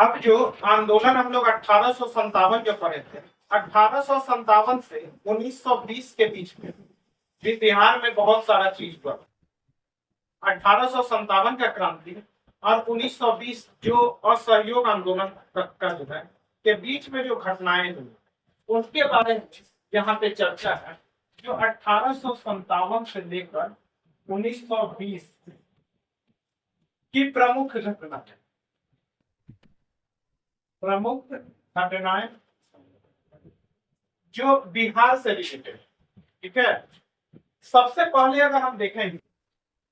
अब जो आंदोलन हम लोग 1857 जो पढ़े थे, 1857 से 1920 के बीच में भी बिहार में बहुत सारा चीज हुआ। 1857 का क्रांति और 1920 जो असहयोग आंदोलन का जो है के बीच में जो घटनाएं हुई उनके बारे में यहाँ पे चर्चा है। जो 1857 से लेकर 1920 की प्रमुख घटनाएं जो बिहार से रिलेटेड, ठीक है। सबसे पहले अगर हम देखेंगे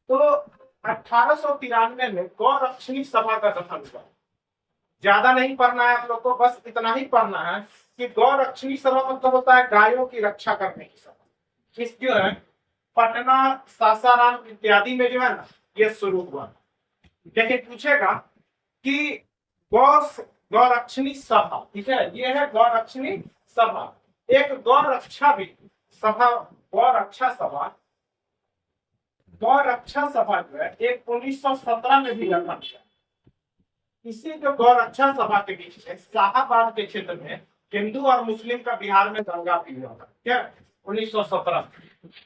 तो 1893 में गौरक्षणी सभा का गठन हुआ। ज्यादा नहीं पढ़ना है आप लोग को, बस इतना ही पढ़ना है कि गौरक्षणी सभा मतलब होता है गायों की रक्षा करने की सभा। इस जो है पटना, सासाराम इत्यादि में जो है ना ये शुरू हुआ। लेकिन पूछेगा कि गौरक्षणी सभा, ठीक है, ये है गौरक्षणी सभा। एक गौरक्षा भी सभा, गौरक्षा सभा जो है एक 1917 में भी गठन किया। इसी जो गौरक्षा सभा के बीच में शाहाबाद के क्षेत्र में हिंदू और मुस्लिम का बिहार में दंगा भी हुआ था, क्या 1917।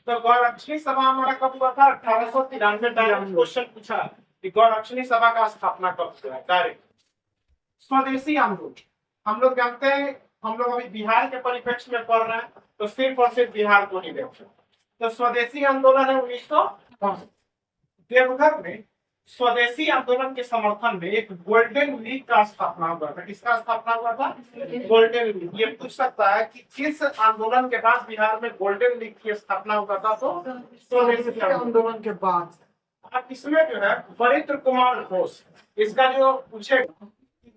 तो गौरक्षणी सभा हमारा कब हुआ था? 1893। डायरेक्ट क्वेश्चन पूछा कि गौरक्षणी सभा का स्थापना कब हुआ है, डायरेक्ट। स्वदेशी आंदोलन हम लोग जानते हैं, हम लोग अभी बिहार के परिप्रेक्ष्य में पढ़ रहे हैं तो सिर्फ और सिर्फ बिहार को ही देखते हैं। तो स्वदेशी आंदोलन है 1965। देवघर में स्वदेशी आंदोलन के समर्थन में एक गोल्डन लीग का स्थापना हुआ था। किसका स्थापना हुआ था? Golden league. ये पूछ सकता है कि किस आंदोलन के बाद बिहार में गोल्डन लीग की स्थापना हुआ था? तो स्वदेशी आंदोलन के बाद। अब इसमें जो है वरित्र कुमार घोष, इसका जो पूछेगा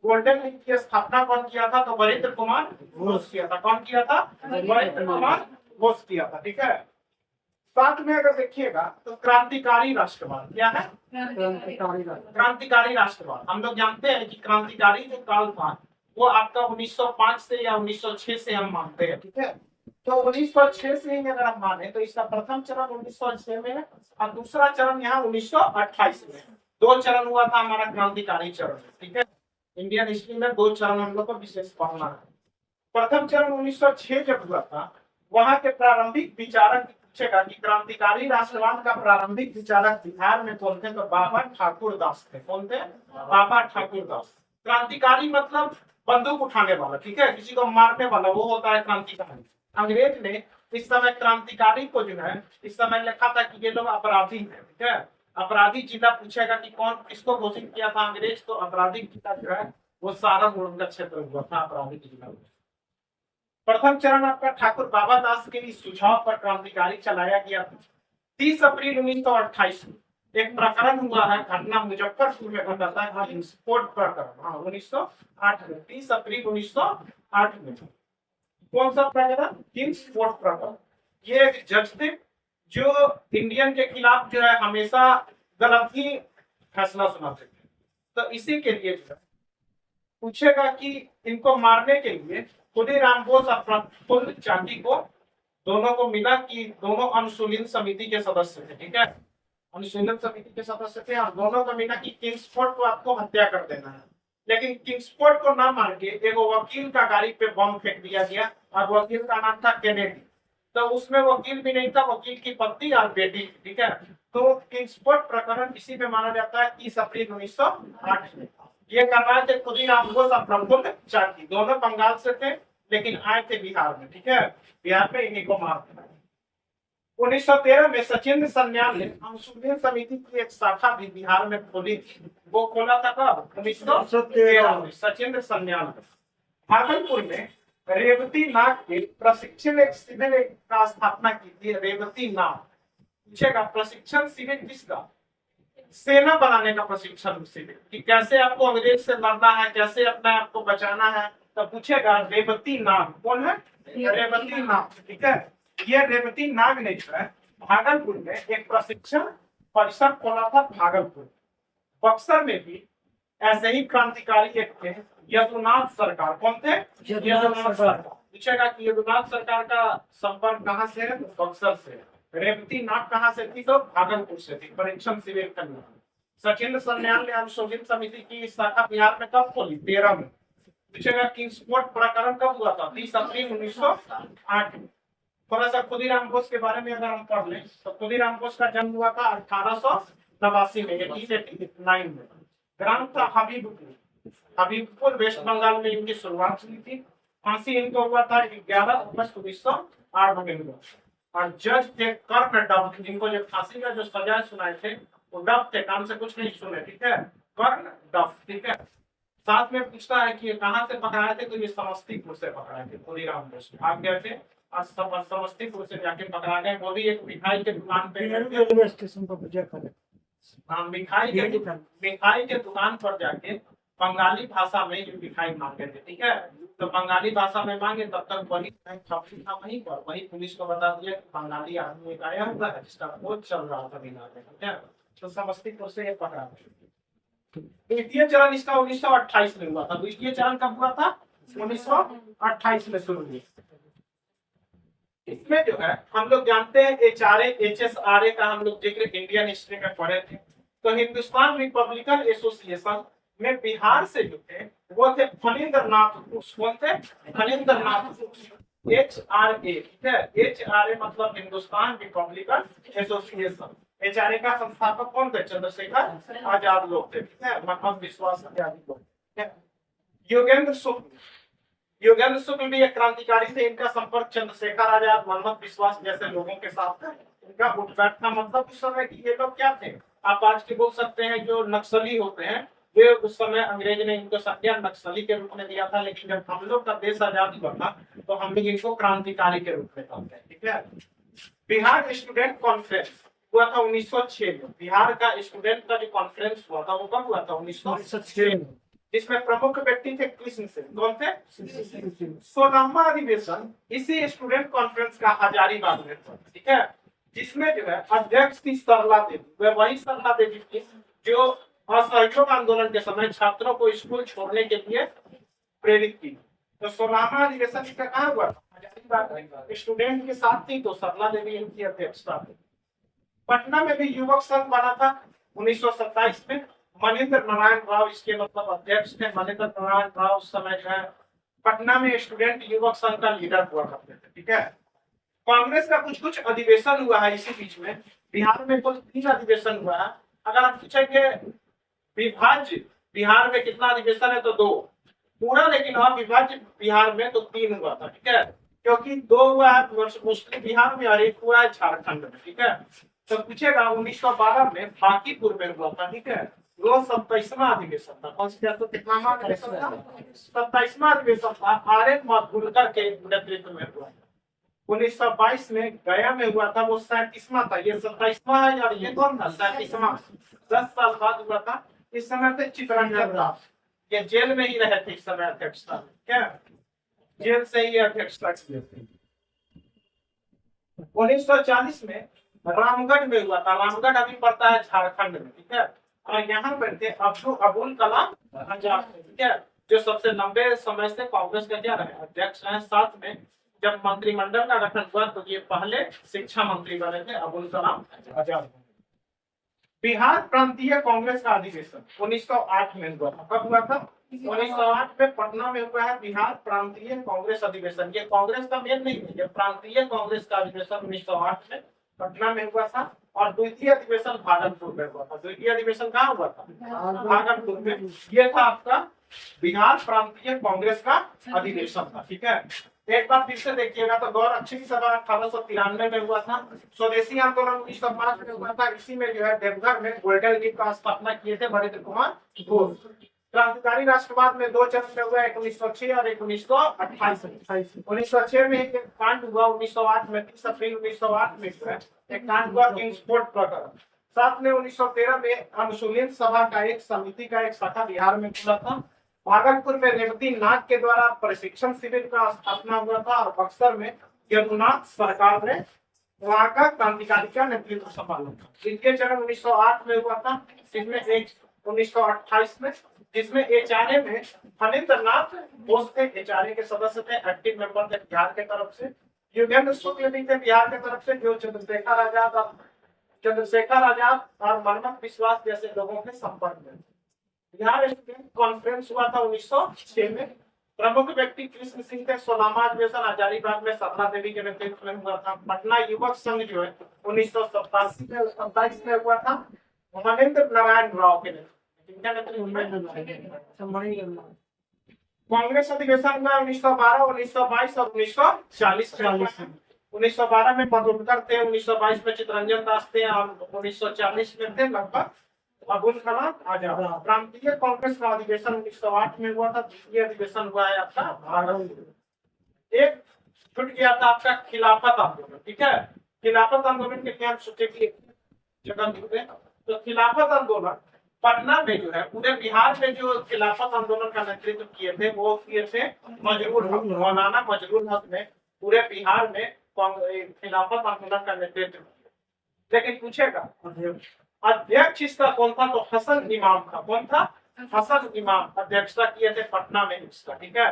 गोल्डन लीग की स्थापना कौन किया था? तो वरित्र कुमार घोष किया था। कौन किया था? वरित्र कुमार घोष किया था, ठीक है। साथ में अगर देखिएगा तो क्रांतिकारी राष्ट्रवाद क्या है? क्रांतिकारी राष्ट्रवाद। हम लोग जानते हैं कि क्रांतिकारी जो काल था वो आपका 1905 से या 1906 से हम मानते हैं, ठीक है। तो 1906 से ही अगर हम माने तो इसका प्रथम चरण 1906 में है और दूसरा चरण यहाँ 1928 में। 2 चरण हुआ था हमारा क्रांतिकारी चरण, ठीक है। इंडियन हिस्ट्री में 2 चरण हम लोग को विशेष पढ़ना है। प्रथम चरण 1906 जब हुआ था, वहां के प्रारंभिक विचारक पूछेगा कि क्रांतिकारी राष्ट्रवाद का प्रारंभिक विचारक बिहार में कौन थे? तो बाबा ठाकुर दास थे। कौन थे? बाबा ठाकुर दास। क्रांतिकारी मतलब बंदूक उठाने वाला, ठीक है, किसी को मारने वाला, वो होता है क्रांतिकारी। अंग्रेज ने इस समय क्रांतिकारी को जो है इस समय लिखा था कि ये लोग अपराधी है, ठीक है। अपराधी जिला पूछेगा कि कौन किसको घोषित किया था अंग्रेज? तो अपराधिक जिला जो है वो सारण का क्षेत्र हुआ था, अपराधिक जिला। प्रथम चरण आपका ठाकुर बाबा दास के इस सुझाव पर क्रांतिकारी चलाया गया। 30 अप्रैल 1928 एक प्रकरण हुआ है, घटना मुजफ्फरपुर में घटा था, विस्फोट प्रकरण। हाँ 1908 में, 30 अप्रैल 1908 में। कौन सा प्रकरण? विस्फोट प्रकरण। ये एक जज थे जो इंडियन के खिलाफ जो है हमेशा गलत ही फैसला सुनाते थे। तो इसी के लिए पूछेगा कि इनको मारने के लिए खुदीराम बोस और फुल चांदी को दोनों को मिला कि दोनों अनुशीलन समिति के सदस्य थे, ठीक है। अनुशीलन समिति के सदस्य थे और दोनों को मिला कि किंग्सफोर्ड को आपको हत्या कर देना है। लेकिन किंग्सफोर्ड को ना मार के एक वकील का गाड़ी पे बम फेंक दिया गया और वकील का नाम था केनेडी। तो उसमें वकील भी नहीं था, वकील की पत्नी और बेटी, ठीक है। तो किंग्सफोर्ड प्रकरण इसी में माना जाता है 30 अप्रैल 1908 में। ये करवाए थे खुदीराम बोस और प्रफुल्ल चाकी, दोनों बंगाल से थे लेकिन आए थे बिहार में, ठीक है। बिहार में इन्हीं को मार दिया। 1913 में सचिंद्र सन्याल ने अनुशीलन समिति की एक शाखा भी बिहार में खोली थी। वो खोला था कब? 1913 में सचिंद्र सन्याल ने। भागलपुर में रेवती नाग के प्रशिक्षण शिविर का स्थापना की थी। रेवती नाग पूछेगा प्रशिक्षण शिविर किसका? सेना बनाने का प्रशिक्षण शिविर, कि कैसे आपको अंग्रेज से लड़ना है, कैसे अपने आप को बचाना है। तो पूछेगा रेवती नाग कौन है? रेवती नाग, ठीक है। ये रेवती नाग ने जो है भागलपुर में एक प्रशिक्षण परिसर खोला था। भागलपुर, बक्सर में भी ऐसे ही क्रांतिकारी एक थे, यदुनाथ सरकार। कौन थे? यदुनाथ सरकार। पूछेगा कि यदुनाथ सरकार का संपर्क कहाँ से है? बक्सर से। रेवती नाग कहाँ से थी? तो भागलपुर से थी, परीक्षण शिविर करना। सचिंद्र सन्याल ने अनुशोधित समिति की शाखा बिहार में कब खोली? 13 में। पूछेगा किंग्स कोर्ट प्रकरण कब हुआ था? 30 अप्रैल 1908 में। थोड़ा सा खुदीराम बोस के बारे में अगर हम पढ़ लें तो खुदीराम बोस का जन्म हुआ था 1889 में, 1889 में। ग्राम था हबीबपुर। हबीबपुर वेस्ट बंगाल में इनकी शुरुआत हुई थी। फांसी इनको हुआ था 11 अगस्त 1908 में हुआ। और जज थे कर्म डफ, जिनको जो फांसी का जो सजा सुनाए थे वो डफ थे, काम से कुछ नहीं सुने, ठीक है, कर्म डफ, ठीक है। साथ में पूछता है कि कहाँ से पकड़ाए थे, तो ये समस्तीपुर से पकड़ाए थे। खुदीराम बोस भाग गए थे और समस्तीपुर से जाके पकड़ा गए। वो भी एक मिठाई के दुकान पे रेलवे स्टेशन पर पूजा करे। हाँ, मिठाई के दुकान पर जाके बंगाली भाषा में जो मिठाई मांगे थे, ठीक है। तो बंगाली भाषा में मांगे, तब तक वही छपी था वहीं पर, वही पुलिस को बता दिया कि बंगाली आदमी एक आया हुआ है जिसका खोज चल रहा था बिहार में, ठीक है। तो समस्तीपुर से ये पकड़ा। द्वितीय चरण इसका 1928 में हुआ था। द्वितीय चरण कब हुआ था? 1928 में शुरू हुई। इसमें जो है हम लोग जानते हैं HRA HSRA का हम लोग जिक्र इंडियन हिस्ट्री में पढ़े थे। तो हिंदुस्तान रिपब्लिकन एसोसिएशन में बिहार से जो थे वो थे फणींद्र नाथ घोष। कौन थे? फणींद्र नाथ घोष। HRA, ठीक है। HRA मतलब हिंदुस्तान रिपब्लिकन एसोसिएशन। HRA का संस्थापक कौन थे? चंद्रशेखर आजाद लोग थे, ठीक है। मोहम्मद विश्वास आदि लोग, ठीक है। योगेंद्र शुक्ल भी एक क्रांतिकारी थे। इनका संपर्क चंद्रशेखर आजाद, मोहम्मद विश्वास जैसे लोगों के साथ था। इनका उठबैठ था। मतलब उस समय की ये लोग क्या थे, आप आज के बोल सकते हैं जो नक्सली होते हैं, वे उस समय अंग्रेज ने इनको संज्ञा नक्सली के रूप में दिया था। लेकिन जब हम लोग का देश आजाद हुआ था तो हम लोग इनको क्रांतिकारी के रूप में कहते हैं, ठीक है। बिहार स्टूडेंट कॉन्फ्रेंस हुआ था 1906 में। बिहार का स्टूडेंट का जो कॉन्फ्रेंस हुआ था वो कब हुआ था? 1906 में। जिसमें प्रमुख व्यक्ति थे कृष्ण सिंह। कौन थे? 16वां अधिवेशन इसी स्टूडेंट कॉन्फ्रेंस का हजारीबाग में था, ठीक है। जिसमें जो है अध्यक्ष थी सरला देवी। वह वही सरला देवी थी जो असहयोग आंदोलन के समय छात्रों को स्कूल छोड़ने के लिए प्रेरित की। तो 16वां अधिवेशन इसका कहाँ हुआ था? हजारीबाग। स्टूडेंट के साथ थी तो सरला देवी इनकी अध्यक्षता थी। पटना में भी युवक संघ बना था 1927 में। मनिंद्र नारायण राव इसके मतलब अध्यक्ष थे। मनिंद्र नारायण राव उस समय जो है पटना में स्टूडेंट युवक संघ का लीडर हुआ करते थे, ठीक है। कांग्रेस का कुछ कुछ अधिवेशन हुआ है इसी बीच में। बिहार में कुल 3 अधिवेशन हुआ है। अगर आप पूछेंगे विभाज्य बिहार में कितना अधिवेशन है तो 2 पूरा, लेकिन अविभाज्य बिहार में तो 3 हुआ था, ठीक है। क्योंकि 2 हुआ है मुस्लिम बिहार में और 1 हुआ है झारखंड में, ठीक है। तो पूछेगा 1912 में बांकीपुर में हुआ था, ठीक है। वो 27वां अधिवेशन था। कौन सा? तो कितना अधिवेशन था? 27वां अधिवेशन था। RN माथुरकर के नेतृत्व में हुआ। 1922 में गया में हुआ था, वो 37वां था। ये 27वां है और ये कौन था? 37वां। 10 साल बाद हुआ था। इस समय थे चित्तरंजन दास, ये जेल में ही रहे थे इस समय अध्यक्षता, क्या जेल से ही अध्यक्षता किए थे। 1940 में रामगढ़ में हुआ था। रामगढ़ अभी पड़ता है झारखंड में, ठीक है। और यहाँ पर थे अबुल कलाम आजाद, ठीक है, जो सबसे लंबे समय से कांग्रेस के क्या रहे? अध्यक्ष रहे। साथ में जब मंत्रिमंडल का गठन हुआ तो ये पहले शिक्षा मंत्री बने थे, अबुल कलाम आजाद। बिहार प्रांतीय कांग्रेस का अधिवेशन 1908 में हुआ था। कब हुआ था? 1908 में पटना में हुआ है बिहार प्रांतीय कांग्रेस अधिवेशन। ये कांग्रेस का मेन नहीं है, ये प्रांतीय कांग्रेस का अधिवेशन 1908 में पटना में हुआ था। और द्वितीय अधिवेशन भागलपुर में हुआ था। द्वितीय अधिवेशन कहाँ हुआ था? भागलपुर में। ये था आपका बिहार प्रांतीय कांग्रेस का अधिवेशन था, ठीक है। एक बार फिर से देखिएगा तो गौरक्षी सभा 1893 में हुआ था। स्वदेशी आंदोलन 1905 में हुआ था। इसी में जो है देवघर में गोल्डन लीग का स्थापना किए थे हरिंद्र कुमार घोष। क्रांतिकारी राष्ट्रवाद में 2 चरण में हुआ, 1906 और 1928। 1906 में एक कांड हुआ। 1908 में 30 अप्रैल 1908 में एक कांड हुआ किंग्स कोर्ट प्रकरण। साथ में 1913 में अनुशूलित सभा का एक समिति का एक शाखा बिहार में खुला था। भागलपुर में रेवती नाग के द्वारा प्रशिक्षण शिविर का स्थापना हुआ था। और बक्सर में यदुनाथ सरकार ने वहां का क्रांतिकारी का नेतृत्व संभाला था। द्वितीय चरण 1908 में हुआ था, जिसमें 1928 में, जिसमें HRA में फणींद्र नाथ घोष थे, HRA के सदस्य थे, एक्टिव मेंबर थे बिहार के तरफ से। योगेंद्र शुक्ल भी थे बिहार के तरफ से, जो चंद्रशेखर आजाद चंद्रशेखर आजाद और मनमथ विश्वास जैसे लोगों के संपर्क में। बिहार स्टूडेंट कॉन्फ्रेंस हुआ था 1906 में। प्रमुख व्यक्ति कृष्ण सिंह थे। सोलामा अधिवेशन हजारीबाग में सरला देवी के नेतृत्व में हुआ था। पटना युवक संघ जो है 1987 में 27 में हुआ था, मनेंद्र नारायण राव के नेतृत्व में। कांग्रेस अधिवेशन हुआ 1912, 1922 और 1940 में। 1912 में मधुकर थे, 1922 में चितरंजन दास थे और 1940 में थे लगभग अबुल कलाम आजाद। प्रांतीय कांग्रेस का अधिवेशन 1908 में हुआ था। द्वितीय अधिवेशन हुआ है आपका भारत। एक छूट गया था आपका खिलाफत आंदोलन, ठीक है। खिलाफत आंदोलन के क्या सोचे की जगह मिलते हैं, तो खिलाफत आंदोलन पटना में जो है, पूरे बिहार में जो खिलाफत आंदोलन का नेतृत्व किए थे वो किए थे मजरूल हक, मौलाना मजरूल हक ने पूरे बिहार में खिलाफत आंदोलन का नेतृत्व किया। लेकिन पूछेगा अध्यक्ष इसका कौन था, तो हसन इमाम था। कौन था? हसन इमाम अध्यक्षता किए थे पटना में इसका, ठीक है।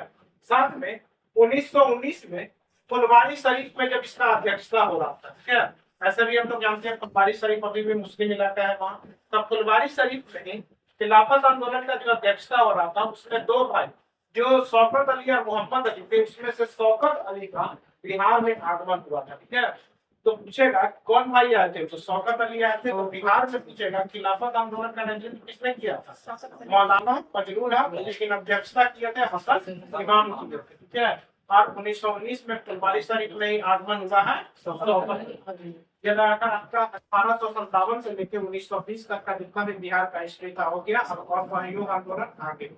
साथ में 1919 में फुलवारी शरीफ में जब इसका अध्यक्षता हो रहा था, ठीक है। ऐसे भी हम लोग जानते हैं फुलवारी शरीफ अभी भी मुस्लिम इलाका है वहाँ। तब फुलवारी शरीफ में खिलाफत आंदोलन का जो अध्यक्षता हो रहा था उसमें दो भाई जो शौकत अली और मोहम्मद अली थे, उसमें से शौकत अली का बिहार में आगमन हुआ था, ठीक है। तो पूछेगा कौन भाई आए थे, तो शौकत अली आए थे। तो बिहार में पूछेगा खिलाफत आंदोलन का नेतृत्व किसने किया था, मौलाना मजरूल हक, लेकिन अध्यक्षता किए थे हसन इमाम किए थे, ठीक है। और 1919 में फुलवारी शरीफ में ही आगमन हुआ है शौकत। ये लगाकर आपका 1857 से लेकर 1920 तक का जितना भी बिहार का हिस्ट्री था हो गया। अब और आंदोलन आगे